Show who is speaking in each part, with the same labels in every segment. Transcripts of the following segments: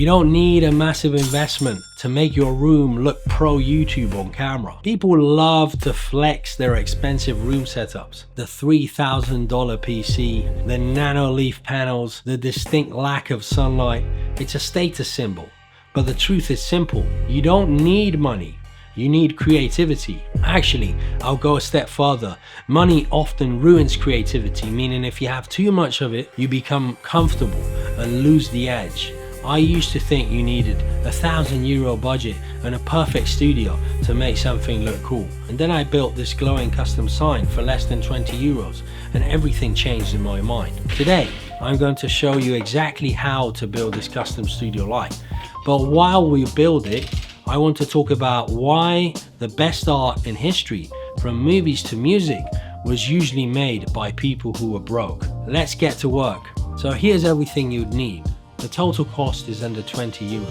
Speaker 1: You don't need a massive investment to make your room look pro YouTube on camera. People love to flex their expensive room setups. The $3,000 PC, the Nano Leaf panels, the distinct lack of sunlight. It's a status symbol. But the truth is simple. You don't need money. You need creativity. Actually, I'll go a step further. Money often ruins creativity, meaning if you have too much of it, you become comfortable and lose the edge. I used to think you needed €1,000 budget and a perfect studio to make something look cool. And then I built this glowing custom sign for less than €20 and everything changed in my mind. Today, I'm going to show you exactly how to build this custom studio light. But while we build it, I want to talk about why the best art in history, from movies to music, was usually made by people who were broke. Let's get to work. So here's everything you'd need. The total cost is under €20.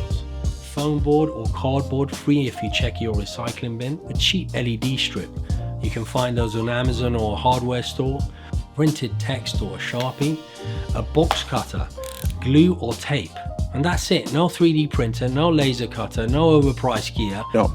Speaker 1: Foam board or cardboard, free if you check your recycling bin. A cheap LED strip. You can find those on Amazon or a hardware store. Printed text or a Sharpie. A box cutter, glue or tape. And that's it. No 3D printer, no laser cutter, no overpriced gear.
Speaker 2: No,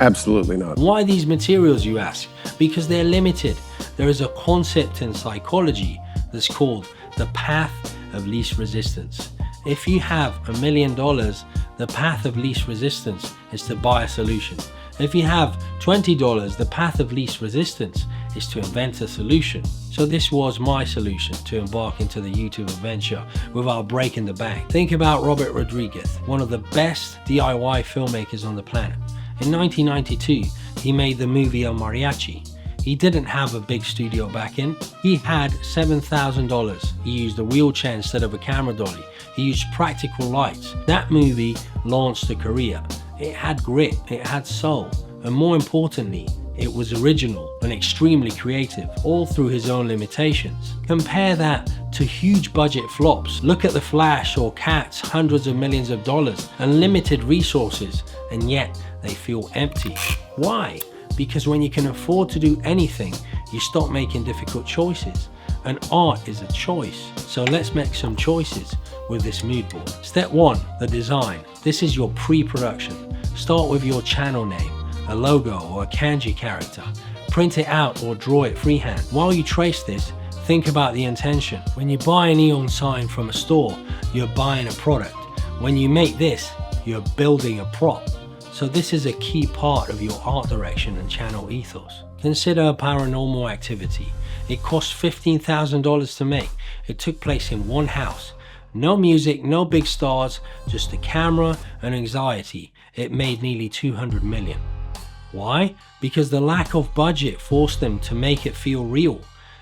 Speaker 2: absolutely not.
Speaker 1: Why these materials, you ask? Because they're limited. There is a concept in psychology that's called the path of least resistance. If you have $1 million, the path of least resistance is to buy a solution. If you have $20, the path of least resistance is to invent a solution. So this was my solution to embark into the YouTube adventure without breaking the bank. Think about Robert Rodriguez, one of the best DIY filmmakers on the planet. In 1992, he made the movie Mariachi. He didn't have a big studio back in. He had $7,000. He used a wheelchair instead of a camera dolly. He used practical lights. That movie launched a career. It had grit, it had soul, and more importantly, it was original and extremely creative, all through his own limitations. Compare that to huge budget flops. Look at The Flash or Cats, hundreds of millions of dollars and limited resources, and yet they feel empty. Why? Because when you can afford to do anything, you stop making difficult choices. And art is a choice. So let's make some choices with this mood board. Step 1, the design. This is your pre-production. Start with your channel name, a logo or a kanji character. Print it out or draw it freehand. While you trace this, think about the intention. When you buy a neon sign from a store, you're buying a product. When you make this, you're building a prop. So this is a key part of your art direction and channel ethos. Consider a paranormal activity. It cost $15,000 to make. It took place in one house. No music, no big stars, just a camera and anxiety. It made nearly 200 million. Why? Because the lack of budget forced them to make it feel real.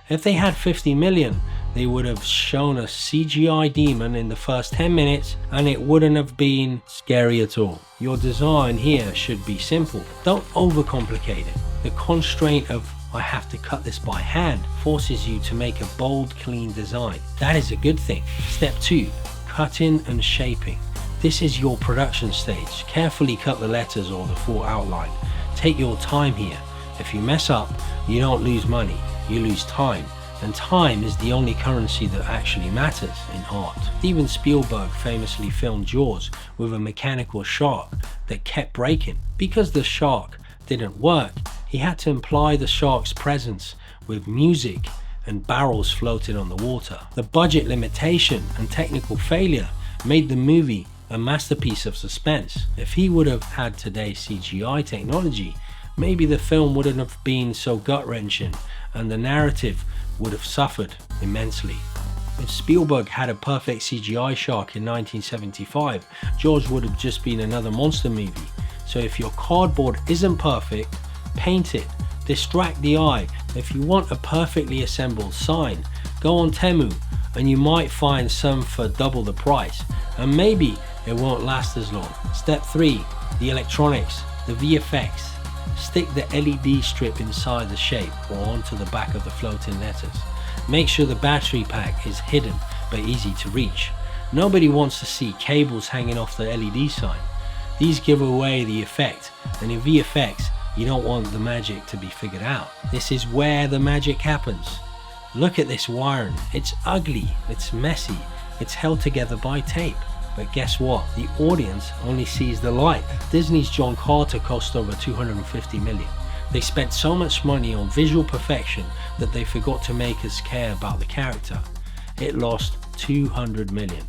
Speaker 1: If they had 50 million, they would have shown a CGI demon in the first 10 minutes and it wouldn't have been scary at all. Your design here should be simple. Don't overcomplicate it. The constraint of I have to cut this by hand forces you to make a bold, clean design. That is a good thing. Step 2, cutting and shaping. This is your production stage. Carefully cut the letters or the full outline. Take your time here. If you mess up, you don't lose money, you lose time. And time is the only currency that actually matters in art. Steven Spielberg famously filmed Jaws with a mechanical shark that kept breaking. Because the shark didn't work, he had to imply the shark's presence with music and barrels floating on the water. The budget limitation and technical failure made the movie a masterpiece of suspense. If he would have had today's CGI technology, maybe the film wouldn't have been so gut-wrenching and the narrative would have suffered immensely. If Spielberg had a perfect CGI shark in 1975, Jaws would have just been another monster movie. So if your cardboard isn't perfect, paint it, distract the eye. If you want a perfectly assembled sign, go on Temu and you might find some for double the price, and maybe it won't last as long. Step 3, the electronics, the VFX. Stick the LED strip inside the shape or onto the back of the floating letters. Make sure the battery pack is hidden but easy to reach. Nobody wants to see cables hanging off the LED sign. These give away the effect, and in VFX, you don't want the magic to be figured out. This is where the magic happens. Look at this wiring. It's ugly, it's messy, it's held together by tape. But guess what? The audience only sees the light. Disney's John Carter cost over $250 million. They spent so much money on visual perfection that they forgot to make us care about the character. It lost $200 million.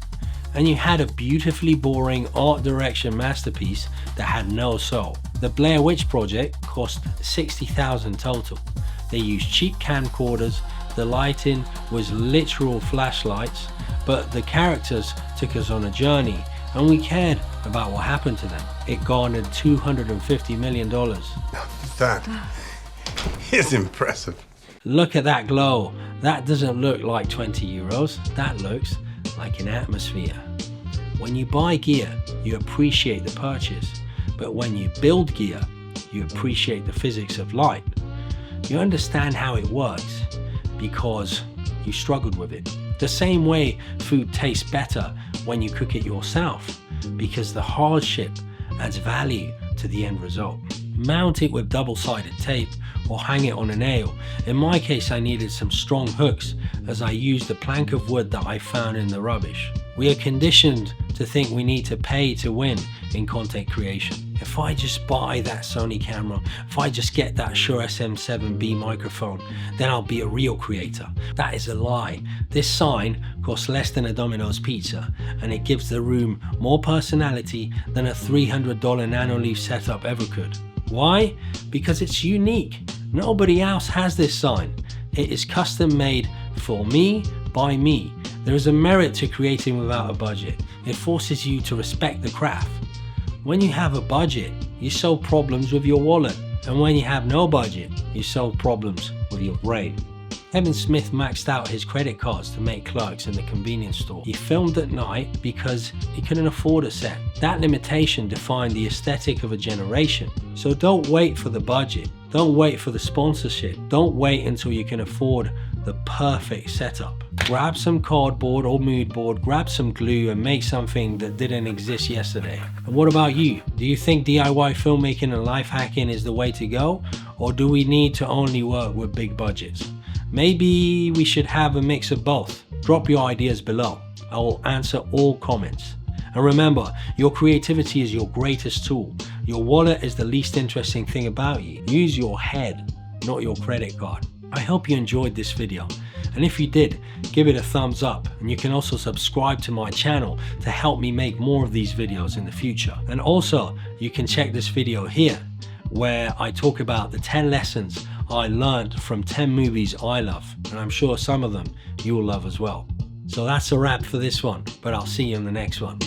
Speaker 1: And you had a beautifully boring art direction masterpiece that had no soul. The Blair Witch Project cost $60,000 total. They used cheap camcorders, the lighting was literal flashlights, but the characters took us on a journey and we cared about what happened to them. It garnered $250 million.
Speaker 3: That is impressive.
Speaker 1: Look at that glow. That doesn't look like 20 euros. That looks like an atmosphere. When you buy gear, you appreciate the purchase. But when you build gear, you appreciate the physics of light. You understand how it works because you struggled with it. The same way food tastes better when you cook it yourself, because the hardship adds value to the end result. Mount it with double-sided tape or hang it on a nail. In my case, I needed some strong hooks as I used a plank of wood that I found in the rubbish. We are conditioned to think we need to pay to win in content creation. If I just buy that Sony camera, if I just get that Shure SM7B microphone, then I'll be a real creator. That is a lie. This sign costs less than a Domino's pizza, and it gives the room more personality than a $300 Nano Leaf setup ever could. Why? Because it's unique. Nobody else has this sign. It is custom made for me, by me. There is a merit to creating without a budget. It forces you to respect the craft. When you have a budget, you solve problems with your wallet. And when you have no budget, you solve problems with your brain. Kevin Smith maxed out his credit cards to make Clerks in the convenience store. He filmed at night because he couldn't afford a set. That limitation defined the aesthetic of a generation. So don't wait for the budget. Don't wait for the sponsorship. Don't wait until you can afford the perfect setup. Grab some cardboard or mood board, grab some glue and make something that didn't exist yesterday. And what about you? Do you think DIY filmmaking and life hacking is the way to go? Or do we need to only work with big budgets? Maybe we should have a mix of both. Drop your ideas below. I will answer all comments. And remember, your creativity is your greatest tool. Your wallet is the least interesting thing about you. Use your head, not your credit card. I hope you enjoyed this video. And if you did, give it a thumbs up. And you can also subscribe to my channel to help me make more of these videos in the future. And also, you can check this video here, where I talk about the 10 lessons I learned from 10 movies I love. And I'm sure some of them you will love as well. So that's a wrap for this one, but I'll see you in the next one.